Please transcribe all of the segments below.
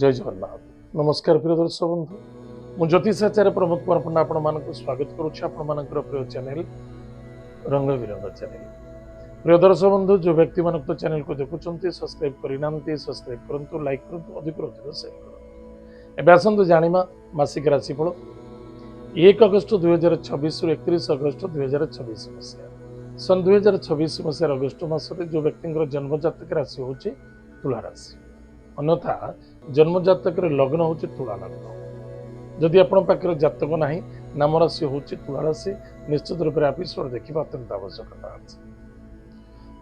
जय जगन्नाथ। नमस्कार प्रिय दर्शक बंधु, मु ज्योतिषाचार्य प्रमोद कुमार पंडा आपण मानक स्वागत करुच्ची आपण मानकर प्रिय चैनल रंग बिरंग चैनल। प्रिय दर्शक बंधु, जो व्यक्ति मानक तो चैनल को देखुंत सब्सक्राइब करना सब्सक्राइब करूँ, लाइक करूँ, अधिक अधिक शेयर करूँ। एवं आसतु जाना मासिक राशिफल 1 अगस्ट 2026 रु 31 अगस्ट 2026 मसीहा। सन 2026 मसीहार अगस्ट मासरे जो व्यक्ति जन्मजातक राशि हूँ तुला राशि, अन्यथा जन्मजातक लग्न हूँ तुला लग्न। जदि आपण पाखे जातक ना नाम राशि हूँ तुला राशि, निश्चित रूप से एपिसोड देखा अत्यंत आवश्यकता अच्छे।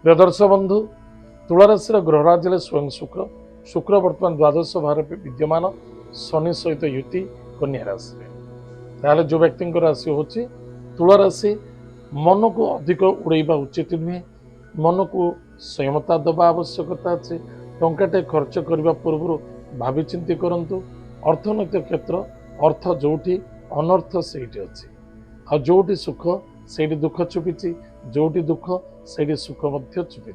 प्रिय दर्शक बंधु, तुला राशि ग्रहराज स्वयं शुक्र। शुक्र बर्तमान द्वादश भाव विद्यमान, शनि सहित युति कन्या राशि। ताहले जो व्यक्ति राशि हूँ तुला राशि, मन को अधिक उड़ेबा उचित नुहे, मन को संयमता दबा आवश्यकता अच्छे। टंकाटे खर्च करने पूर्व भावी चिंती करंतु। अर्थनैतिक क्षेत्र, अर्थ जोठी अनर्थ सेठी अच्छी, आ जोठी सुख सेठी दुख छुपी, जोठी दुख सेठी सुख मध्य छुपी।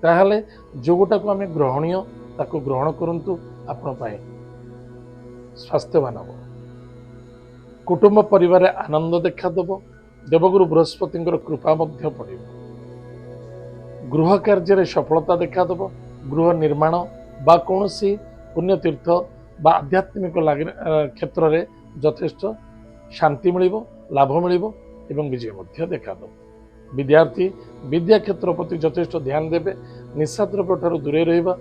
ताहले जोटा को आम ग्रहणीय ताको ग्रहण करंतु। आपण पाए स्वास्थ्यवान हम, कुटुंब परिवार आनंद देखा देव। देवगुरु बृहस्पति कृपा मध्य पड़े, गृह कार्य सफलता देखा देव। गृह निर्माण बा कौनसी पुण्यतीर्थ बा आध्यात्मिक क्षेत्र में यथेष्ट शांति मिल, लाभ मिल एवं विजय मध्य देखा दो। विद्यार्थी विद्या क्षेत्र प्रति यथेष्ट ध्यान देवे। निशा द्रव्य ठार दूरे रहिबा,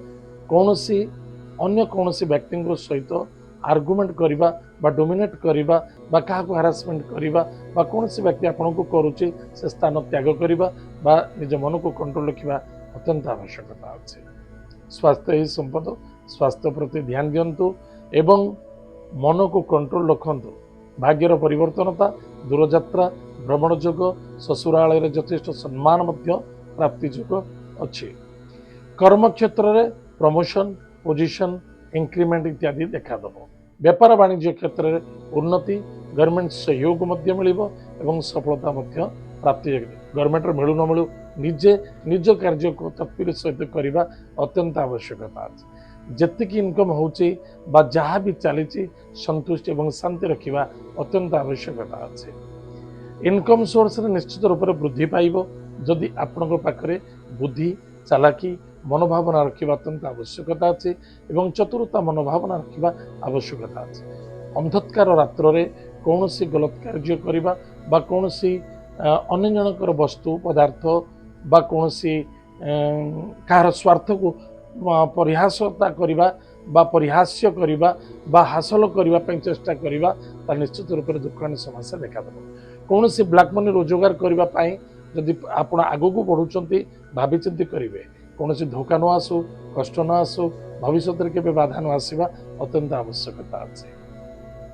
कौनसी अन्य कौनसी व्यक्ति सहित आर्गुमेंट करबा बा डोमिनेट करबा बा काहाको हारासमेंट करबा बा कौनसी व्यक्ति आपन को करूची से स्थान त्याग करबा बा निज मन को कंट्रोल रखिबा अत्यंत आवश्यकता अछि। स्वास्थ्य ही संपद, स्वास्थ्य प्रति ध्यान दिंतु एवं मन को कंट्रोल रखंतु। भाग्यर परिवर्तनता, दूरयात्रा, भ्रमण जोग, ससुराल यथेष्ट सम्मान मध्य प्राप्ति जोग अच्छी। कर्म क्षेत्र में प्रमोशन, पोजिशन, इंक्रीमेंट इत्यादि देखा दब। व्यापार वाणिज्य क्षेत्र में उन्नति, गवर्नमेंट सहयोग मध्य मिलिबो एवं सफलता मध्य प्राप्ति। गवर्नमेंट मिलू न मिलू निजे निज कार्य को तत्पर सहित करने अत्यंत आवश्यकता है। जेतिकी इनकम होची बा जहाँ भी चली संतुष्टि एवं शांति रखा अत्यंत आवश्यकता अच्छे। इनकम सोर्स निश्चित रूप से वृद्धि पाइब जदि आपण पाखे बुद्धि, चालाकी, मनोभावना रखा अत्यंत आवश्यकता अच्छे एवं चतुरता मनोभावना रखा आवश्यकता अच्छे। अंधकार रात्र में कौन सी गलत कार्य करने बा कौन सी अन्य जनकर वस्तु पदार्थ बा कौन सी कहार स्वार्थ को परिहासता करवा बा परिहास्य करवा बा हासिल करने चेष्टा करवा निश्चित रूप से दुखानी समस्या देखा देव। कौन सी ब्लैक मनी रोजगार करने जदि आप आगू को बढ़ुंट भावी चिंती करेंगे, कौन सी धोखा न आसू, कष्ट न आसू, भविष्य के बाधा न आसवा अत्यंत आवश्यकता अच्छे।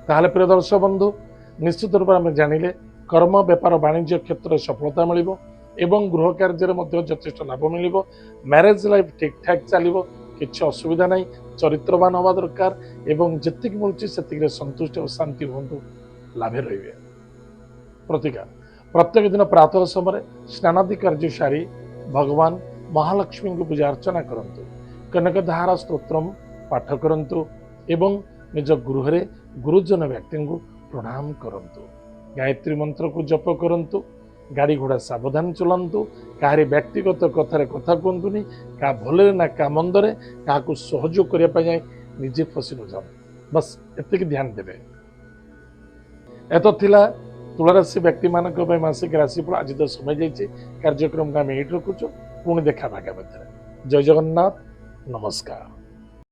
ताहले प्रिय दर्शक बंधु, निश्चित रूप से आम जानिले कर्म, व्यापार, वाणिज्य क्षेत्र में सफलता मिल एवं गृह कार्य में यथेष्ट लाभ मिल। मैरेज लाइफ ठीक ठाक चलो, किसी असुविधा नहीं। चरित्रवान हवा दरकार एवं जी मिलूँ से संतुष्ट और शांति हूँ, लाभे रे। प्रतिकार प्रत्येक दिन प्रातः समय स्नानादि कार्य सारी भगवान महालक्ष्मी को पूजा अर्चना करंतु। कनकधारा स्तोत्र पाठ करंतु एवं निज गृह रे गुरुजन व्यक्ति को प्रणाम करंतु। गायत्री मंत्र को जप करंतु। गाड़ी घोड़ा सावधान चलांतु। कहारी व्यक्तिगत कथार कथा कहतुनि, क्या भले ना क्या मंदरे क्या सहयोग करने निजे फसी न जाओ। बस एतिक ध्यान देवे। एत थिला तुला राशि व्यक्ति मानक मासिक राशिफल। आज तो समय जाइए, कार्यक्रम को आम ये रखुचु। पुणी देखा आगामी। जय जगन्नाथ, नमस्कार।